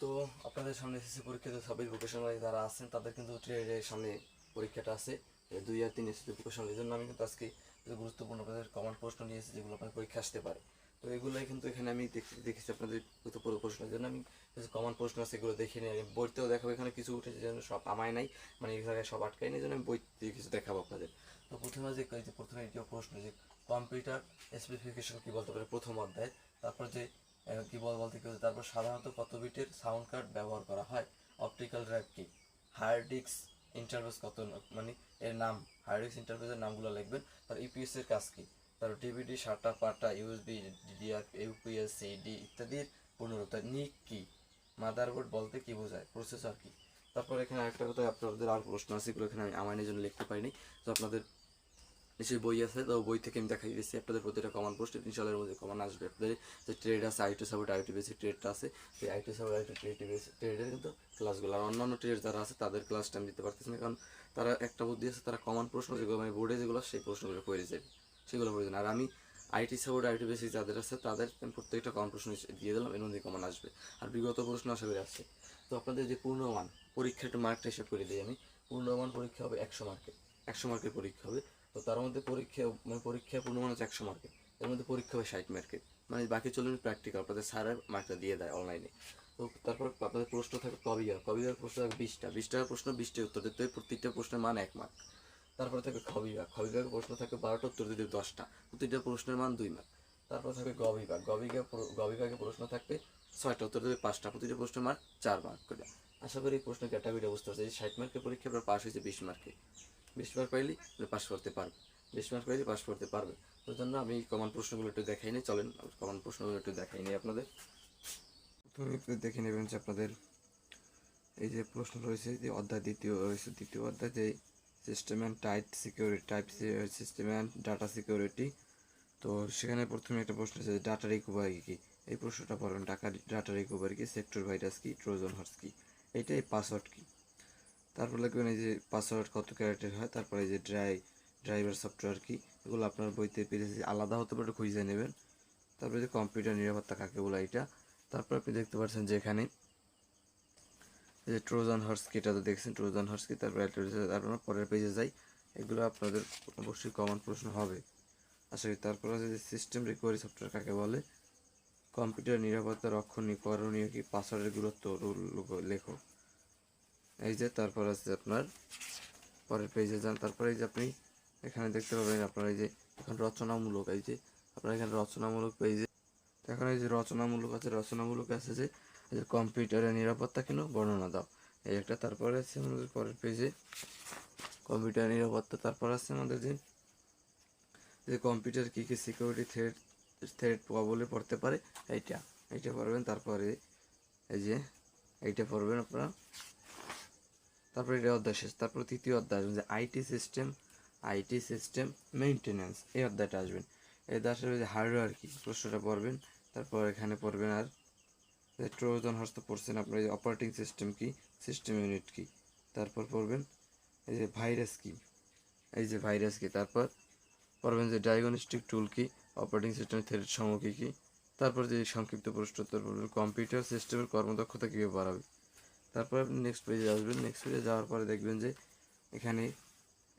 তো আপনাদের সামনে এসএসসি পরীক্ষাতে সবাই ভোকেশনাল যারা আছেন তাদের কিন্তু ট্রেডের সামনে পরীক্ষাটা আছে 2 আর 3 এসএসসি ভোকেশনাল। এই জন্য আমি কিন্তু আজকে গুরুত্বপূর্ণ আপনাদের কমন প্রশ্ন নিয়েছি যেগুলো আপনার পরীক্ষা আসতে পারে। তো এগুলোই কিন্তু এখানে আমি দেখেছি আপনাদের গুরুত্বপূর্ণ প্রশ্নের জন্য আমি কিছু কমন প্রশ্ন আছে এগুলো দেখে নিয়ে আমি বইতেও দেখাবো। এখানে কিছু উঠেছে যেন সব আমায় নাই, মানে এই জায়গায় সব আটকায় নেই, যেন আমি বই দিয়ে কিছু দেখাবো আপনাদের। তো প্রথমে প্রথমে এটিও প্রশ্ন যে কম্পিউটার স্পেসিফিকেশন কী বলতে পারে প্রথম অধ্যায়। তারপর যে কি বলতে কি হচ্ছে, তারপর সাধারণত কত বিটের সাউন্ড কার্ড ব্যবহার করা হয়, অপটিক্যাল ড্রাইভ কি, হার্ড ডিস্ক ইন্টারফেস কত, মানে এর নাম, হার্ড ডিস্ক ইন্টারফেসের নামগুলো লিখবেন। তারপর ইপিএস এর কাজ কি, তারপর ডিভিডি, সাটা, পাটা, ইউএসবি, ডিডিআর, ইউপিএস, সিডি ইত্যাদির পূর্ণরূপ। নিক কি, মাদারবোর্ড বলতে কি বোঝায়, প্রসেসর কি। তারপর এখানে আরেকটা কথা, আপনাদের আর প্রশ্ন আছে এগুলো এখানে আমি আমার জন্য লিখতে পারিনি। তো আপনাদের নিশ্চয়ই বই আছে, তো বই থেকে আমি দেখাই দিচ্ছি আপনাদের প্রতিটা কমন পোস্ট ইনশাল্লাহ এর মধ্যে কমন আসবে। আপনাদের যে ট্রেড আছে, আইটি সাপোর্ট, আইটি বেসিক ট্রেডটা আছে, সেই আইটি সাপোর্ট, আইটি ট্রেডের কিন্তু ক্লাসগুলো, আর অন্যান্য ট্রেড যারা আছে তাদের ক্লাসটা আমি দিতে পারতেছি না, কারণ তারা একটা বুদ্ধি আছে, তারা কমন প্রশ্ন যেগুলো মানে বোর্ডে যেগুলো সেই প্রশ্নগুলো করে যাবে, সেগুলো প্রয়োজন। আর আমি আইটি সাপোর্ট, আইটি বেসিক যাদের আছে তাদের আমি প্রত্যেকটা কমন প্রশ্ন দিয়ে দিলাম, এর মধ্যে কমন আসবে। আর বিগত প্রশ্ন আশা করি আসছে। তো আপনাদের যে পূর্ণমান পরীক্ষা, একটু মার্কটা হিসাব করে দিই আমি। পূর্ণমান পরীক্ষা হবে 100 মার্কের পরীক্ষা হবে। তো তার মধ্যে পরীক্ষা পূর্ণমান হচ্ছে 100 মার্কের, এর মধ্যে পরীক্ষা হবে 60 মার্কের, মানে বাকি 40 প্র্যাকটিক্যাল, আপনাদের স্যারের মার্কটা দিয়ে দেয় অনলাইনে। তো তারপর আপনাদের প্রশ্ন থাকে কবিগার প্রশ্ন থাকে 20টার প্রশ্ন, 20টা উত্তর দিতে হবে, প্রত্যেকটা প্রশ্নের মান 1 মার্ক। তারপরে থাকে খবিভাগের প্রশ্ন থাকে 12টা, উত্তর দিতে হবে 10টা, প্রতিটা প্রশ্নের মান 2 মার্ক। তারপর থাকবে গবিভাগে প্রশ্ন থাকবে 6টা, উত্তর দেবে 5টা, প্রতিটা প্রশ্নের মান 4 মার্ক করে। আশা করি এই প্রশ্নের ক্যাটাগরিটা বুঝতে পারছি। 60 মার্কের পরীক্ষা আপনার পাস হয়েছে 20 মার্কে, 20 মার্ক পাইলে পাস করতে পারবে, 20 মার্ক পাইলে পাস করতে পারবে। ওই জন্য আমি কমন প্রশ্নগুলো একটু দেখাই নিই, চলেন কমন প্রশ্নগুলো একটু দেখাই নিই আপনাদের। প্রথমে একটু দেখে নেবেন যে আপনাদের এই যে প্রশ্ন রয়েছে, যে অধ্যায় দ্বিতীয় অধ্যায়, যে system and type system and data security. তো সেখানে প্রথমে একটা প্রশ্ন আছে যে ডাটা রিকভারি কি, এই প্রশ্নটা পড়বেন। ডাটা রিকভারি কি, সেক্টর ভাইরাস কি, ট্রোজান হর্স কি, এইটাই পাসওয়ার্ড কি। তারপর লিখবেন এই যে পাসওয়ার্ড কত ক্যারেক্টার হয়। তারপরে এই যে ড্রাইভার সফটওয়্যার কি, এগুলো আপনার বইতে পেয়েছি, আলাদা হতে পারে, খুঁজে নেবেন। তারপরে যে কম্পিউটার নিরাপত্তা কাকে বলে এটা। তারপর আপনি দেখতে পাচ্ছেন যে এখানে এই যে ট্রোজান হর্স কি, এটা তো দেখছেন ট্রোজান হর্স কি। তারপর আপনার পরের পেজে যাই, এগুলো আপনাদের অবশ্যই কমন প্রশ্ন হবে আশা করি। তারপরে যে সিস্টেম রিকভারি সফটওয়্যার কাকে বলে, কম্পিউটার নিরাপত্তা করণীয় কি, পাসওয়ার্ডের গুরুত্ব লেখো। এই যে তারপর আছে আপনার পরের পেজে যান। তারপরে এই যে আপনি এখানে দেখতে পাবেন আপনার এই যে এখন রচনামূলক, এই যে আপনার এখানে রচনামূলক পেজে, এখন এই যে রচনামূলক আছে যে এই যে কম্পিউটারের নিরাপত্তা কেন বর্ণনা দাও, এই একটা। তারপরে আছে আমাদের পরের পেজে কম্পিউটার নিরাপত্তা। তারপর আছে আমাদের যে কম্পিউটার কী কী সিকিউরিটি থ্রেট বলে পড়তে পারে, এইটা পড়বেন। তারপরে এই যে এইটা পড়বেন আপনারা। তারপরে এটা অধ্যায় শেষ। তারপর তৃতীয় অধ্যায় আসবেন যে আইটি সিস্টেম মেইনটেনেন্স, এই অধ্যায়টা আসবেন। এই আসলে যে হার্ডওয়্যার কি, প্রশ্নটা পড়বেন। তারপর এখানে পড়বেন আর ট্রোজান হর্স তো পড়ছেন আপনার, এই যে অপারেটিং সিস্টেম কি, সিস্টেম ইউনিট কি। তারপর পড়বেন এই যে ভাইরাস কি। তারপর পড়বেন যে ডায়াগনস্টিক টুল কি, অপারেটিং সিস্টেমের থ্রেট সমূহ কী কী। তারপর যে সংক্ষিপ্ত প্রশ্নোত্তর পড়বেন, কম্পিউটার সিস্টেমের কর্মদক্ষতা কীভাবে বাড়াবে। তারপর আপনি নেক্সট পেজে আসবেন। নেক্সট পেজে যাওয়ার পরে দেখবেন যে এখানে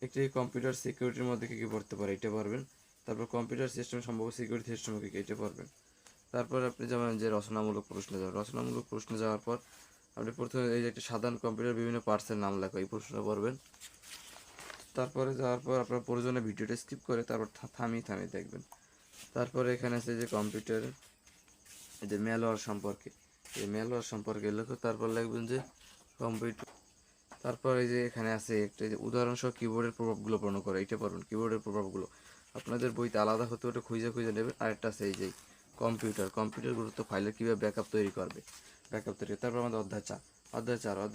একটি কম্পিউটার সিকিউরিটির মধ্যে কী কী পড়তে পারে, এটা পারবেন। তারপর কম্পিউটার সিস্টেম সম্ভব সিকিউরিটি সিস্টেম কী কী, এটা পারবেন। তারপর আপনি যেমন যে রচনামূলক প্রশ্নে যাওয়ার পর আপনি প্রথমে এই যে একটা সাধারণ কম্পিউটার বিভিন্ন পার্টসের নাম লেখা, এই প্রশ্নটা পড়বেন। তারপরে যাওয়ার পর আপনার প্রয়োজনে ভিডিওটা স্কিপ করে তারপর থামিয়ে দেখবেন। তারপরে এখানে আছে যে কম্পিউটার এই যে ম্যালওয়্যার সম্পর্কে লেখো। তারপর লিখবেন যে কম্পিউটার। তারপর এই যে এখানে আছে একটা যে উদাহরণসহ কিবোর্ডের প্রভাবগুলো বর্ণনা করে, এটা পড়বেন। কিবোর্ডের প্রভাবগুলো আপনাদের বইতে আলাদা হতে ওটা খুঁজে নেবেন। আরেকটা আছে এই যে কম্পিউটার গুরুত্ব, ফাইলের কীভাবে ব্যাকআপ তৈরি করবে, তারপর আমাদের অধ্যায়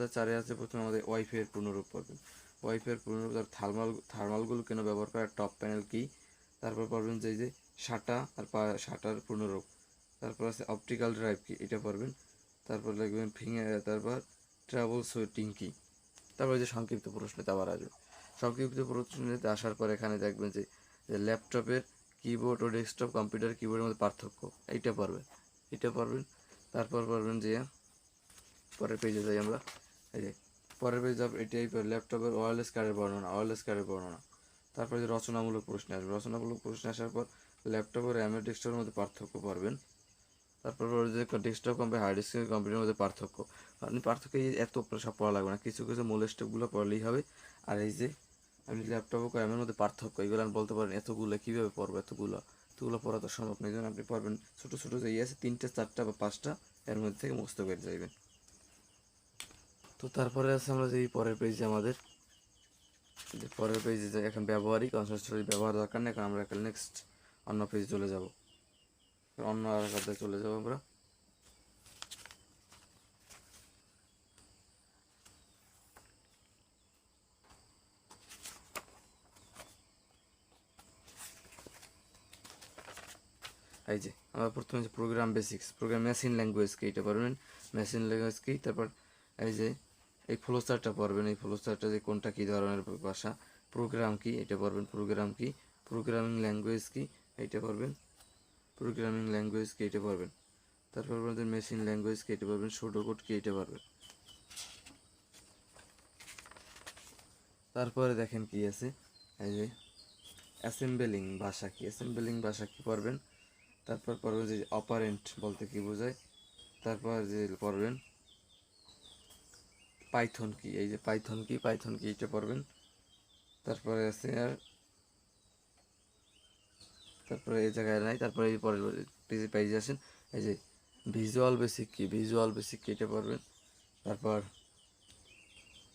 4 আছে প্রথমে আমাদের ওয়াইফাই এর পূর্ণরূপ পড়বেন। ওয়াইফাই এর পূর্ণরূপ, তার থার্মালগুলো কেন ব্যবহার করে, টপ প্যানেল কি। তারপর পড়বেন যে এই যে শাটার পূর্ণরূপ। তারপর আছে অপটিক্যাল ড্রাইভ কি, এটা পড়বেন। তারপর লিখবেন তারপর ট্রাবল শুটিং কি। তারপরে যে সংক্ষিপ্ত প্রশ্নতে আবার আসবে। সংক্ষিপ্ত প্রশ্নতে আসার পর এখানে দেখবেন যে ল্যাপটপের কিবোর্ড ও ডেস্কটপ কম্পিউটার কিবোর্ডের মধ্যে পার্থক্য, এইটা পড়বেন। তারপর পড়বেন যে পরের পেজে যাই আমরা। এই যে পরের পেজ এটাই ল্যাপটপের ওয়্যারলেস কার্ডের বর্ণনা। তারপরে যে রচনামূলক প্রশ্ন আসবে, রচনামূলক প্রশ্ন আসার পর ল্যাপটপ ও র্যামের ডেস্কটপের মধ্যে পার্থক্য পড়বেন। তারপর যে ডেস্কটপ কম্পিউটার হার্ড ডিস্কের কম্পিউটারের মধ্যে পার্থক্য, আপনি পার্থক্য এত সব পড়া লাগবে না, কিছু কিছু মূল স্টেপগুলো পড়লেই হবে। আর এই যে আপনি ল্যাপটপ ও র্যামের মধ্যে পার্থক্য, এগুলো আমি বলতে পারেন এতগুলো কীভাবে পড়বো, এতগুলো পড়া তো সম্ভব নয়। এই জন্য আপনি পারবেন ছোটো ছোটো যে আছে 3টে 4টা বা 5টা, এর মধ্যে থেকে মুখস্থ করে যাইবেন। তো তারপরে আছে আমরা যে পরের পেজে আমাদের যে পরের পেজে যে এখন ব্যবহারিক কনসেপ্ট ব্যবহার দরকার নেই, এখন আমরা এখন নেক্সট অন্য পেজে চলে যাব, অন্য আর একটা চলে যাব আমরা। এই যে আমরা প্রথমে যে program basics, program machine language কি এটা পারবেন, মেশিন ল্যাঙ্গুয়েজ কি। তারপর এই যে এই ফ্লোচার্টটা পড়বেন, এই ফ্লোচার্টটা যে কোনটা কী ধরনের ভাষা, প্রোগ্রাম কি এটা পড়বেন, প্রোগ্রাম কি, প্রোগ্রামিং ল্যাঙ্গুয়েজ কি এইটা পড়বেন, প্রোগ্রামিং ল্যাঙ্গুয়েজ কি এটা পড়বেন। তারপর আমাদের মেশিন ল্যাঙ্গুয়েজ কি এটা পড়বেন, সুডোকোড কি এটা পড়বেন। তারপরে দেখেন কি আছে, এই যে অ্যাসেম্বলিং ভাষা কি, অ্যাসেম্বলিং ভাষা কি পড়বেন। তারপর পড়বেন যে অপারেন্ট বলতে কি বোঝায়। তারপর যে পড়বেন পাইথন কি, এই যে পাইথন কি এটা পড়বেন। তারপরে আছে আর তারপরে এই জায়গায় নাই, তারপরে এই পরের পেজে আসেন, এই যে ভিজুয়াল বেসিক কি এটা পড়বেন। তারপর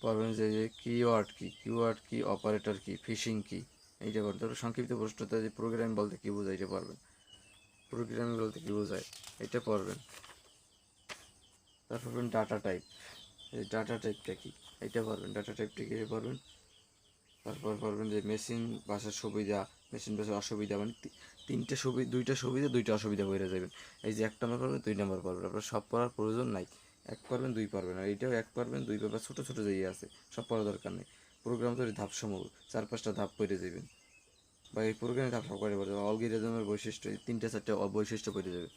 পড়বেন যে কিওয়ার্ড কি, অপারেটর কি, ফিশিং কি এইটা পড়বেন। তারপর সংক্ষিপ্ত প্রশ্নটা যে প্রোগ্রাম বলতে কি বোঝায় এটা পড়বেন, প্রোগ্রামিং বলতে কি বোঝায় এটা পড়বেন। তারপর পড়বেন ডাটা টাইপ, এই ডাটা টাইপটা কি এটা পড়বেন, ডাটা টাইপটা কি পড়বেন। তারপর পড়বেন যে মেশিন ভাষার সুবিধা, মেশিন ভাষার অসুবিধা, মানে তিনটে সুবিধা, দুইটা সুবিধা দুইটা অসুবিধা করে যাবেন। এই যে 1 নম্বর পড়বেন 2 নম্বর পড়বেন, আপনার সব পড়ার প্রয়োজন নাই, 1 পারবেন 2 পারবেন, আর এইটাও 1 পারবেন 2 পারবেন, ছোটো ছোটো যেই আছে সব পড়ার দরকার নেই। প্রোগ্রাম তৈরি ধাপসমূহ 4-5টা ধাপ করে যাবেন, বা এই প্রোগ্রামে ধাপ সব করে পড়ে যাবে, অলগোরিদমের বৈশিষ্ট্য 3-4টা বৈশিষ্ট্য পড়ে যাবে,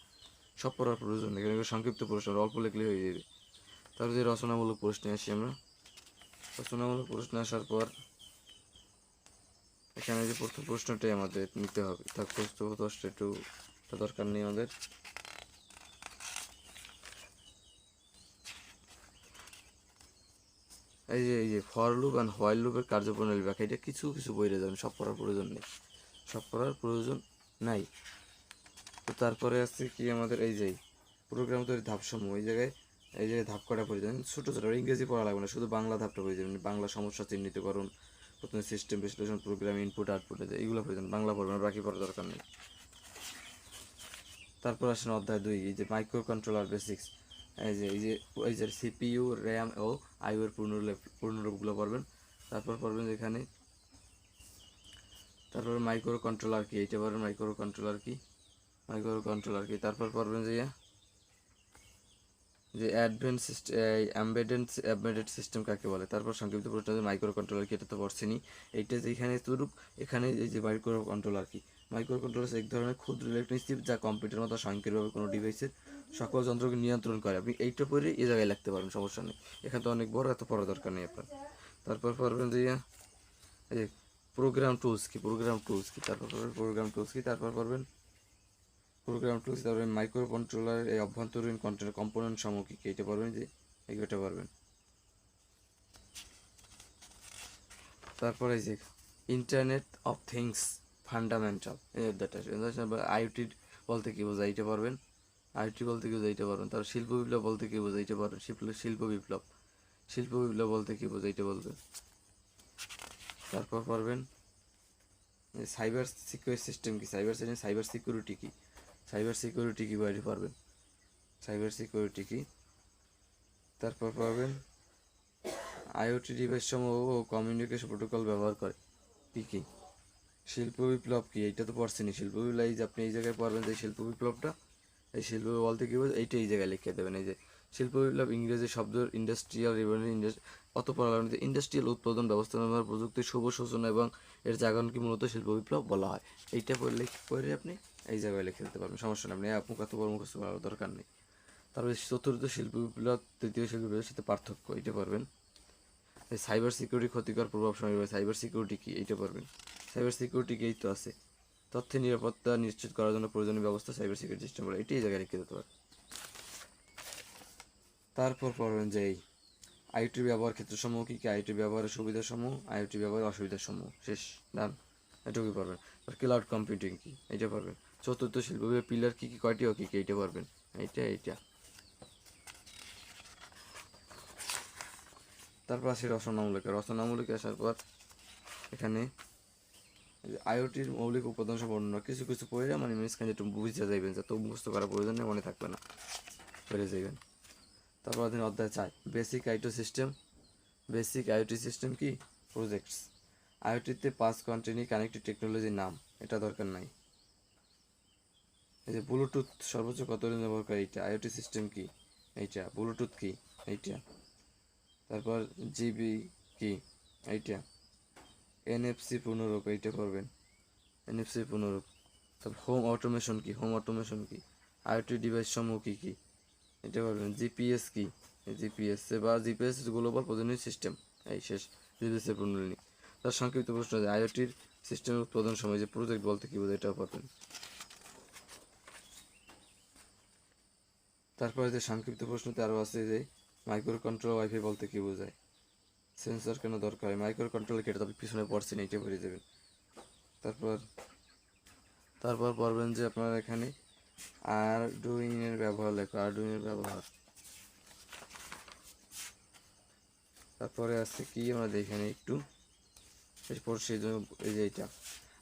সব পড়ার প্রয়োজন নেই, এখানে সংক্ষিপ্ত প্রশ্ন অল্প লিখলে হয়ে যাবে। তারপর যে রচনামূলক প্রশ্নে আসি আমরা, রচনামূলক প্রশ্ন আসার পর এখানে যে প্রথম প্রশ্নটাই আমাদের নিতে হবে, তার প্রশ্ন একটু দরকার নেই আমাদের। এই যে ফর লুপ অ্যান্ড হোয়াইল লুপের কার্যপ্রণালী ব্যাখ্যা, এটা কিছু কিছু বইরে যাবেন, সব পড়ার প্রয়োজন নেই, সব পড়ার প্রয়োজন নাই। তো তারপরে আছে কি আমাদের এই যে প্রোগ্রাম তৈরির ধাপসমূহ, এই জায়গায় ধাপ কটা পড়ে যাবেন, ছোটো ছোটো, ইংরেজি পড়া লাগবে না, শুধু বাংলা ধাপটা পড়ে যাবেন, বাংলা সমস্যা চিহ্নিতকরণ, প্রথমে সিস্টেম বিশ্লেষণ, প্রোগ্রাম ইনপুট আউটপুটে এইগুলো পড়ে যাবেন, বাংলা পড়বেন, বাকি পড়ার দরকার নেই। তারপর আসেন অধ্যায় 2, এই যে মাইক্রো কন্ট্রোলার বেসিক্স, এই যে সিপিইউ, র্যাম ও আইও এর পূর্ণরূপগুলো পড়বেন। তারপর পড়বেন যেখানে, তারপর মাইক্রো কন্ট্রোলার কি এইটা পড়বেন, মাইক্রো কন্ট্রোলার কি। তারপর পড়বেন যে এমবেডেড সিস্টেম কাকে বলে। তারপর সংক্ষিপ্ত প্রশ্ন মাইক্রো কন্ট্রোলার কি, এটা তো পড়ছেনি। এইটা যে এখানে তরূপ, এখানে এই যে মাইক্রো কন্ট্রোলার কি, মাইক্রো কন্ট্রোলার এক ধরনের ক্ষুদ্র ইলেকট্রনিক চিপ যা কম্পিউটার মতো স্বয়ংক্রিয়ভাবে কোনো ডিভাইসের সকল যন্ত্রকে নিয়ন্ত্রণ করে। আপনি এইটা পড়ে এই জায়গায় লিখতে পারবেন, সমস্যা নেই, এখানে তো অনেক বড়, এত পড়ার দরকার নেই আপনার। তারপর পড়বেন যে এই যে প্রোগ্রাম টুলস কি, তারপর পড়বেন তারপরে মাইক্রো কন্ট্রোলারের এই অভ্যন্তরীণ কম্পোনেন্ট সমূহ কি এটা পড়বেন, যে এইটা পড়বেন। তারপরে যে internet of things fundamental, IoT বলতে কি বোঝায় এইটা পড়বেন, তারপর শিল্প বিপ্লব বলতে কি বোঝায় এইটা পড়বেন, শিল্প বিপ্লব বলতে কি বোঝায় এইটা বলবেন। তারপর পড়বেন সাইবার সিকিউরিটি সিস্টেম কি, সাইবার সিকিউরিটি কি বাইরে পারবেন, তারপর পারবেন আইওটি ডিভাইস সমূহ ও কমিউনিকেশন প্রোটোকল ব্যবহার করে কি। শিল্প বিপ্লব কি, এইটা তো পড়ছেনি, শিল্প বিপ্লব এই যে আপনি এই জায়গায় পড়বেন যে শিল্প বিপ্লবটা, এই শিল্প বলতে কি বলছে এইটা এই জায়গায় লিখে দেবেন। এই যে শিল্প বিপ্লব ইংরেজি শব্দ ইন্ডাস্ট্রিয়াল রেভলিউশন, অত পড়ালাম ইন্ডাস্ট্রিয়াল উৎপাদন ব্যবস্থাপনা প্রযুক্তির শুভ সূচনা এবং এর জাগরণকে মূলত শিল্প বিপ্লব বলা হয়। এইটা পড়লে আপনি এই জায়গায় লিখে দিতে পারবেন, সমস্যা নেই, আপনি মুখস্থ করার দরকার নেই। তারপরে চতুর্থ শিল্প বিপ্লব তৃতীয় শিল্প বিপ্লবের সাথে পার্থক্য, এটা পারবেন। সাইবার সিকিউরিটি ক্ষতিকর প্রভাব সময়, সাইবার সিকিউরিটি কি, এইটা পারবেন। সাইবার সিকিউরিটি কি, এই তো আছে, তথ্যের নিরাপত্তা নিশ্চিত করার জন্য প্রয়োজনীয় ব্যবস্থা সাইবার সিকিউরিটি সিস্টেম বলে, এটাই জায়গায় রেখে দিতে পারে। তারপর পড়বেন যে এই আইওটির ব্যবহার ক্ষেত্রসমূহ কী কী, আইওটি ব্যবহারের সুবিধাসমূহ, আইওটি ব্যবহারের অসুবিধাসমূহ, শেষ, ডান, এটুকুই পারবেন। ক্লাউড কম্পিউটিং কি, এইটা পারবেন। চতুর্থ শিল্প পিলার কী কী, কয়টি ও কী কী, এইটা পারবেন। এইটা তারপর আসি রচনামূলকে আসার পর এখানে আইওটির মৌলিক উপাদান সব বর্ণনা, কিছু কিছু পড়ে মানে মিসখানে একটু বুঝতে যাইবেন, যত মুখস্থ করার প্রয়োজন নেই, মনে থাকবে না, পড়ে যাইবেন। তারপর অধ্যায় 4 বেসিক আইওটি সিস্টেম কি, প্রজেক্টস। আইওটিতে 5 কন্টিনিউ কানেক্টেড টেকনোলজির নাম, এটা দরকার নাই। এই যে ব্লুটুথ সর্বোচ্চ কতদিন ব্যবহার করে, এইটা। আইওটি সিস্টেম কি, এইটা। ব্লুটুথ কি, এইটা। তারপর জিবি কি, এইটা। এনএফসি পুনরূপ, এইটা করবেন, এনএফসি পুনরূপ। তারপর হোম অটোমেশন কি, আইওটি ডিভাইস সমূহ কি কি, এটা করবেন। জিপিএস কি, জিপিএস বা জিপিএস গ্লোবাল পজিশনিং সিস্টেম, এই শেষ, জিপিএস এর প্রণালী। তার সংক্ষিপ্ত প্রশ্ন আছে আইওটির সিস্টেমের উৎপাদন সময় যে প্রজেক্ট বলতে কি বোঝায়, এটাও পাবেন। তারপরে যে সংক্ষিপ্ত প্রশ্নতে আরও আছে যে মাইক্রো কন্ট্রোল ওয়াইফাই বলতে কি বোঝায়, সেন্সর কেন দরকার হয়, মাইক্রো কন্ট্রোল কেটে তবে পিছনে পড়ছেন, এইটা পড়ে যাবেন। তারপর পড়বেন যে আপনার এখানে আরডুইনের ব্যবহার লেখা, আরডুইনের ব্যবহার। তারপরে আছে কি আমরা এখানে একটু এরপর সেই জন্য এই যে এইটা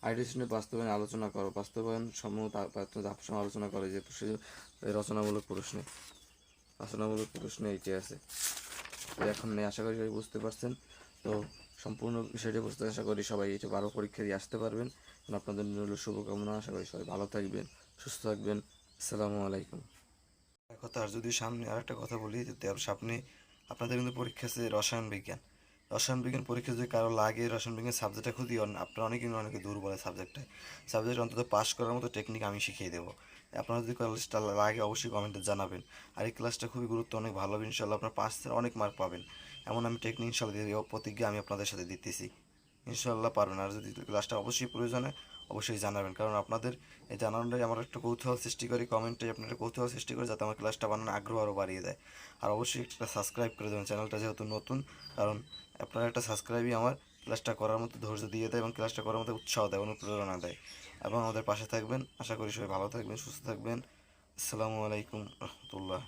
আইটি সিস্টেম বাস্তবায়ন আলোচনা করো, বাস্তবায়ন সমূহ আলোচনা করে যে রচনামূলক প্রশ্নে এইটি আছে। এখন নেই, আশা করি সবাই বুঝতে পারছেন। তো সম্পূর্ণ বিষয়টি বুঝতে আশা করি সবাই এটা 12 পরীক্ষা দিয়ে আসতে পারবেন। আপনাদের জন্য শুভকামনা, আশা করি সবাই ভালো থাকবেন, সুস্থ থাকবেন। আসসালামু আলাইকুম। কথা আর যদি সামনে আরেকটা কথা বলি, যদি সামনে আপনাদের কিন্তু পরীক্ষা আছে রসায়ন বিজ্ঞান পরীক্ষা যদি কারো লাগে, রসায়ন বিজ্ঞান সাবজেক্টটা খুবই আপনারা অনেকে দুর্বল সাবজেক্ট অন্তত পাস করার মতো টেকনিক আমি শিখিয়ে দেবো। আপনারা যদি ক্লাসটা লাগে অবশ্যই কমেন্টে জানাবেন। আর এই ক্লাসটা খুবই অনেক ভালো হবে ইনশাল্লাহ, আপনার পাসের অনেক মার্ক পাবেন, এমন আমি টেকনিক ইনশাল্লাহ দিয়ে প্রতিজ্ঞা আমি আপনাদের সাথে দিতেছি, ইনশাল্লাহ পারবেন। আর যদি ক্লাসটা অবশ্যই প্রয়োজন হয় অবশ্যই জানাবেন, কারণ আপনাদের এই জানানোটাই আমার একটা কৌতূহল সৃষ্টি করে, কমেন্টে আপনারা কৌতূহল সৃষ্টি করে, যাতে আমার ক্লাসটা বানানোর আগ্রহ আরও বাড়িয়ে দেয়। আর অবশ্যই একটা সাবস্ক্রাইব করে দেবেন চ্যানেলটা যেহেতু নতুন, কারণ আপনার একটা সাবস্ক্রাইবই আমার ক্লাসটা করার মতো ধৈর্য দিয়ে দেয় এবং ক্লাসটা করার মতো উৎসাহ দেয়, অনুপ্রেরণা দেয়। এবং আমাদের পাশে থাকবেন, আশা করি সবাই ভালো থাকবেন, সুস্থ থাকবেন। আসসালামু আলাইকুম রহমতুল্লাহ।